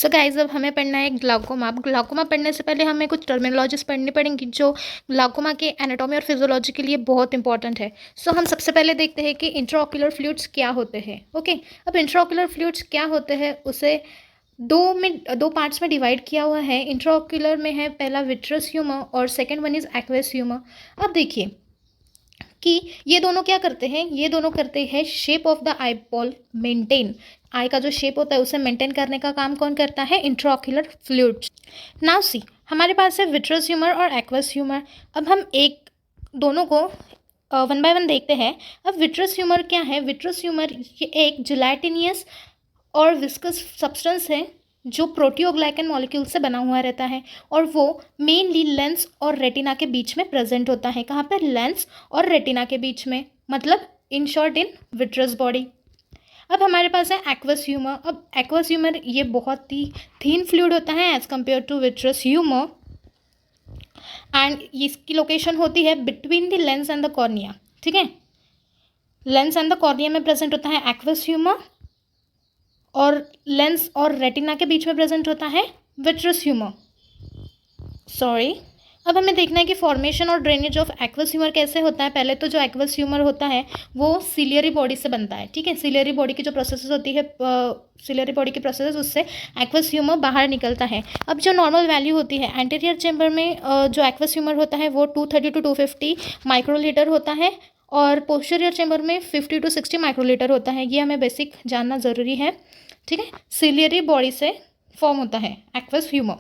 So guys अब हमें पढ़ना है ग्लाउकोमा। अब ग्लाउकोमा पढ़ने से पहले हमें कुछ टर्मिनोलॉजीज पढ़नी पड़ेंगी जो ग्लाउकोमा के एनाटॉमी और फिजियोलॉजी के लिए बहुत इंपॉर्टेंट है। सो हम सबसे पहले देखते हैं कि इंट्राऑक्यूलर फ्लूइड्स क्या होते हैं। ओके, अब इंट्राऑक्यूलर फ्लूइड्स क्या होते हैं उसे दो पार्ट्स में डिवाइड किया हुआ है। इंट्राऑक्यूलर में है पहला विट्रस ह्यूमर और second one is aqueous humour. अब देखिए कि ये दोनों क्या करते हैं, ये दोनों करते हैं shape of the eyeball maintain. Eye का जो शेप होता है उसे मेंटेन करने का काम कौन करता है? Intraocular fluids. नाउ सी, हमारे पास है विट्रस ह्यूमर और एक्वस ह्यूमर। अब हम दोनों को वन बाय वन देखते हैं। अब विट्रस ह्यूमर क्या है? विट्रस ह्यूमर ये एक जिलेटिनियस और विस्कस सब्सटेंस है जो प्रोटियोग्लाइकन मॉलिक्यूल से बना हुआ रहता है और वो मेनली लेंस और रेटिना के बीच में प्रेजेंट होता है। कहाँ पर? लेंस और रेटिना के बीच में, मतलब in short in vitreous body. अब हमारे पास है एक्वस ह्यूमर। अब एक्वस ह्यूमर ये बहुत ही थीन फ्लूइड होता है as compared to vitreous humour and इसकी लोकेशन होती है between the lens and the cornea. ठीक है, लेंस एंड द कॉर्निया में प्रेजेंट होता है एक्वस ह्यूमर और लेंस और रेटिना के बीच में प्रेजेंट होता है विट्रस ह्यूमर। सॉरी, अब हमें देखना है कि फॉर्मेशन और ड्रेनेज ऑफ एक्वस ह्यूमर कैसे होता है। पहले तो जो एक्वस ह्यूमर होता है वो सिलियरी बॉडी से बनता है। ठीक है, सिलियरी बॉडी की जो प्रोसेस होती है, सिलियरी बॉडी की प्रोसेस, उससे एक्वस ह्यूमर बाहर निकलता है। अब जो नॉर्मल वैल्यू होती है एंटीरियर चेंबर में जो एक्वस ह्यूमर होता है वो 230 to 250 माइक्रोलीटर होता है और पोस्टीरियर चेंबर में 50 to 60 माइक्रोलीटर होता है। ये हमें बेसिक जानना ज़रूरी है। ठीक है, सिलियरी बॉडी से फॉर्म होता है एक्वस ह्यूमर।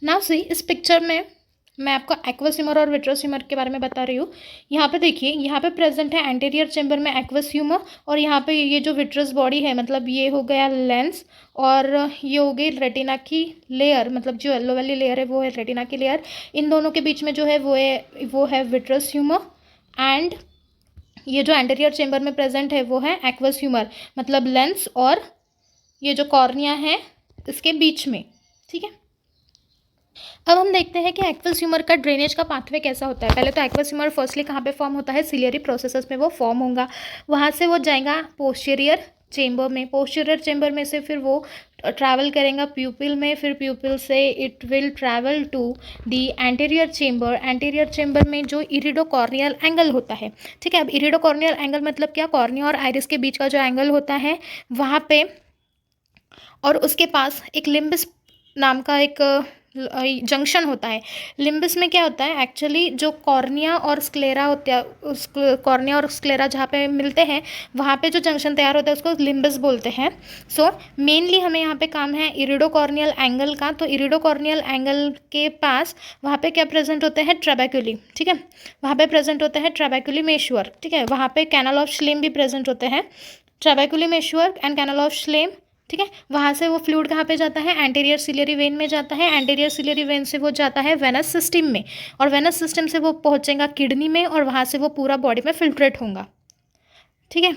नाउ सी, इस पिक्चर में मैं आपको एक्वस ह्यूमर और विट्रस ह्यूमर के बारे में बता रही हूँ। यहाँ पे देखिए, यहाँ पे प्रेजेंट है एंटीरियर चेंबर में एक्वस ह्यूमर और यहाँ पे ये जो विट्रस बॉडी है, मतलब ये हो गया लेंस और ये हो गई रेटिना की लेयर, मतलब जो येलो वाली लेयर है वो है रेटिना की लेयर। इन दोनों के बीच में जो है वो है विट्रस ह्यूमर एंड ये जो एंटीरियर चेंबर में प्रेजेंट है वो है एक्वस ह्यूमर, मतलब लेंस और ये जो कॉर्निया है इसके बीच में। ठीक है, अब हम देखते हैं कि एक्वस ह्यूमर का ड्रेनेज का पाथवे कैसा होता है। पहले तो एक्वस ह्यूमर फर्स्टली कहाँ पे फॉर्म होता है? सिलियरी प्रोसेसेस में वो फॉर्म होगा। वहाँ से वो जाएगा पोस्टीरियर चेंबर में, पोस्टीरियर चेंबर में से फिर वो ट्रैवल करेगा प्यूपिल में, फिर प्यूपिल से it will travel to the anterior chamber. Anterior chamber में जो इरिडोकॉर्नियल एंगल होता है। ठीक है, अब इरिडोकॉर्नियल एंगल मतलब क्या? कॉर्निया और आइरिस के बीच का जो एंगल होता है वहाँ पे, और उसके पास एक लिम्बस नाम का एक जंक्शन होता है। लिम्बस में क्या होता है एक्चुअली? जो कॉर्निया और स्क्लेरा होता है, उस कॉर्निया और स्क्लेरा जहाँ पे मिलते हैं वहाँ पे जो जंक्शन तैयार होता है उसको लिम्बस बोलते हैं। सो मेनली हमें यहाँ पे काम है इरिडोकॉर्नियल एंगल का। तो इरिडोकॉर्नियल एंगल के पास वहाँ पे क्या प्रेजेंट होते हैं? ट्रेबेक्युली। ठीक है, वहाँ पे प्रेजेंट होते हैं ट्रेबेक्युली मेश्योर। ठीक है, वहाँ पे कैनल ऑफ श्लेम भी प्रेजेंट होते हैं, ट्रेबेक्युली मेश्योर एंड कैनल ऑफ श्लेम। ठीक है, वहाँ से वो फ्लूइड कहाँ पे जाता है? एंटीरियर सिलियरी वेन में जाता है। एंटीरियर सिलियरी वेन से वो जाता है वेनस सिस्टम में और वेनस सिस्टम से वो पहुँचेगा किडनी में और वहाँ से वो पूरा बॉडी में फिल्ट्रेट होगा। ठीक है,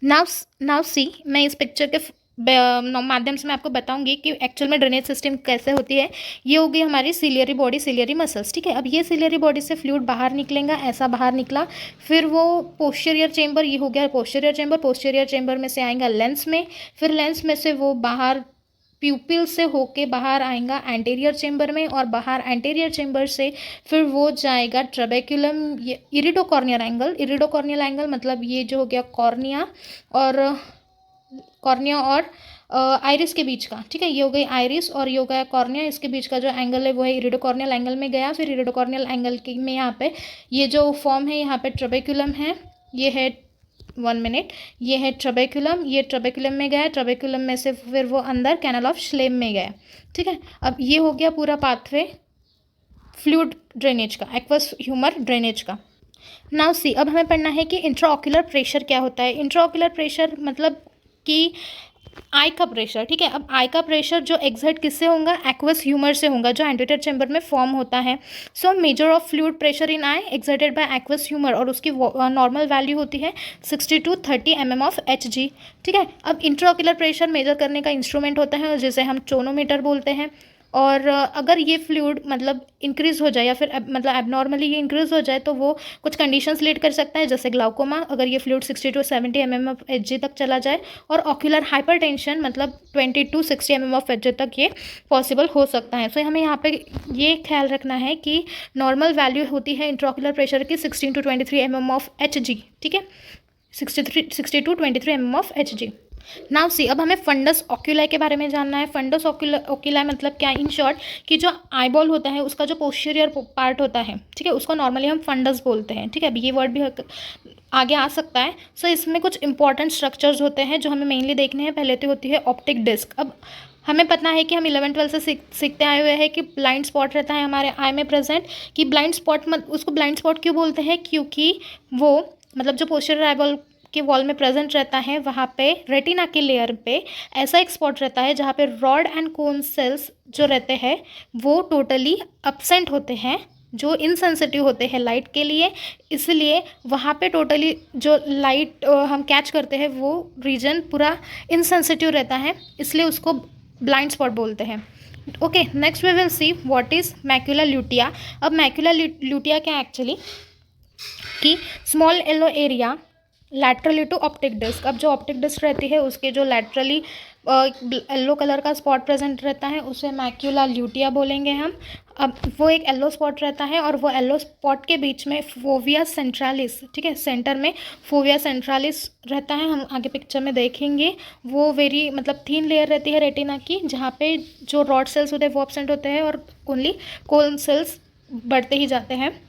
नाउ सी, मैं इस पिक्चर के माध्यम से मैं आपको बताऊंगी कि एक्चुअल में ड्रेनेज सिस्टम कैसे होती है। ये होगी हमारी सिलियरी बॉडी, सिलियरी मसल्स। ठीक है, अब ये सिलियरी बॉडी से फ्लूइड बाहर निकलेगा, ऐसा बाहर निकला, फिर वो पोस्टीरियर चेंबर, ये हो गया पोस्टीरियर चेंबर। पोस्टीरियर चेंबर में से आएगा लेंस में, फिर लेंस में से वो बाहर प्यूपिल से होके बाहर आएगा एंटीरियर चेंबर में और बाहर एंटीरियर चेंबर से फिर वो जाएगा ट्रेबेक्युलम, ये इरिडोकॉर्नियल एंगल। इरिडोकॉर्नियल एंगल मतलब ये जो हो गया कॉर्निया और आइरिस के बीच का। ठीक है, ये हो गई आइरिस और ये हो गया कॉर्निया, इसके बीच का जो एंगल है वो है इरिडोकॉर्नियल एंगल में गया। फिर इरिडोकॉर्नियल एंगल के में यहाँ पे ये जो फॉर्म है, यहाँ पे ट्रेबेक्युलम है, ये है 1 मिनट, ये है ट्रेबेक्युलम, ये ट्रेबेक्युलम में गया, ट्रेबेक्युलम में से फिर वो अंदर कैनल ऑफ श्लेम में गया। ठीक है, अब ये हो गया पूरा पाथवे फ्लूइड ड्रेनेज का, एक्वस ह्यूमर ड्रेनेज का। नाउ सी, अब हमें पढ़ना है कि इंट्राऑक्यूलर प्रेशर क्या होता है। इंट्राऑक्यूलर प्रेशर मतलब कि आई का प्रेशर। ठीक है, अब आई का प्रेशर जो एक्सर्ट किससे होगा? एक्वस ह्यूमर से होगा जो एंटीरियर चेंबर में फॉर्म होता है। So measure of fluid pressure in I exerted by aqueous humour और उसकी नॉर्मल वैल्यू होती है 60 to 30 mm ऑफ Hg। ठीक है, अब इंट्राऑक्यूलर प्रेशर मेजर करने का इंस्ट्रूमेंट होता है जिसे हम टोनोमीटर बोलते हैं। और अगर ये फ्लूइड मतलब इंक्रीज़ हो जाए या फिर मतलब एबनॉर्मली ये इंक्रीज़ हो जाए तो वो कुछ कंडीशंस लीड कर सकता है, जैसे ग्लाउकोमा, अगर ये फ्लूइड 60 टू 70 ऑफ एच तक चला जाए, और ऑक्यूलर हाइपरटेंशन मतलब 20 टू 60 ऑफ एच तक ये पॉसिबल हो सकता है। सो हमें यहाँ पे ये ख्याल रखना है कि नॉर्मल वैल्यू होती है इंट्राऑक्यूलर प्रेशर की 16 टू 23 ऑफ एच, ठीक है, 60 to 23 of H. Now see, अब हमें फंडस ऑक्यूलाई के बारे में जानना है। फंडस ऑक्यूलाई मतलब क्या, इन शॉर्ट कि जो आईबॉल होता है उसका जो पोस्टीरियर पार्ट होता है, ठीक है, उसको नॉर्मली हम फंडस बोलते हैं, ठीक है। अब ये वर्ड भी आगे आ सकता है। सो इसमें कुछ इंपॉर्टेंट स्ट्रक्चर्स होते हैं जो हमें मेनली देखने हैं। पहले तो होती है ऑप्टिक डिस्क। अब हमें पता है कि हम 11-12 से सीखते आए हुए हैं कि ब्लाइंड स्पॉट रहता है हमारे आई में प्रेजेंट, कि ब्लाइंड स्पॉट उसको ब्लाइंड स्पॉट क्यों बोलते हैं, क्योंकि वो मतलब जो पोस्टीरियर आईबॉल के वॉल में प्रेजेंट रहता है वहाँ पे रेटिना के लेयर पे ऐसा एक स्पॉट रहता है जहाँ पे रॉड एंड कोन सेल्स जो रहते हैं वो टोटली एब्सेंट होते हैं, जो इनसेंसिटिव होते हैं लाइट के लिए। इसलिए वहाँ पे टोटली जो लाइट हम कैच करते हैं वो रीजन पूरा इनसेंसिटिव रहता है, इसलिए उसको ब्लाइंड स्पॉट बोलते हैं। Okay, next we will see what is macula lutea. अब मैक्यूला ल्यूटिया क्या एक्चुअली कि small yellow area laterally to optic disc. अब जो ऑप्टिक डिस्क रहती है उसके जो लैटरली येलो कलर का स्पॉट प्रेजेंट रहता है उसे मैक्यूला ल्यूटिया बोलेंगे हम। अब वो एक येलो स्पॉट रहता है और वो येलो स्पॉट के बीच में फोविया सेंट्रालिस, ठीक है, सेंटर में फोविया सेंट्रालिस रहता है, हम आगे पिक्चर में देखेंगे। वो वेरी मतलब थीन लेयर रहती है रेटिना की, जहाँ पे जो रॉड सेल्स होते हैं वो एब्सेंट होते हैं और ओनली कोन सेल्स बढ़ते ही जाते हैं।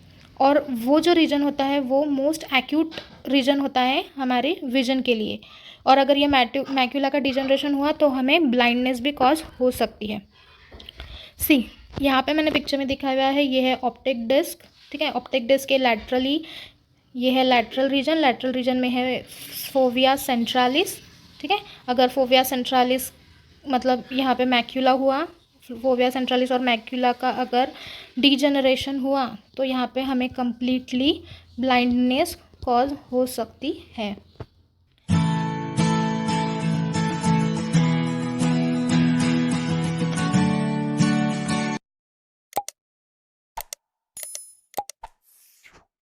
और वो जो रीजन होता है वो मोस्ट एक्यूट रीजन होता है हमारे विजन के लिए, और अगर ये मैक्यूला का डिजनरेशन हुआ तो हमें ब्लाइंडनेस भी कॉज हो सकती है। सी, यहाँ पे मैंने पिक्चर में दिखाया हुआ है, ये है ऑप्टिक डिस्क, ठीक है। ऑप्टिक डिस्क के लैटरली ये है लैटरल रीजन में है फोविया सेंट्रालिस, ठीक है। अगर फोविया सेंट्रालिस मतलब यहाँ पे मैक्यूला हुआ, फोविया सेंट्रालिस और मैक्यूला का अगर डीजनरेशन हुआ तो यहाँ पे हमें कम्प्लीटली ब्लाइंडनेस कॉज हो सकती है।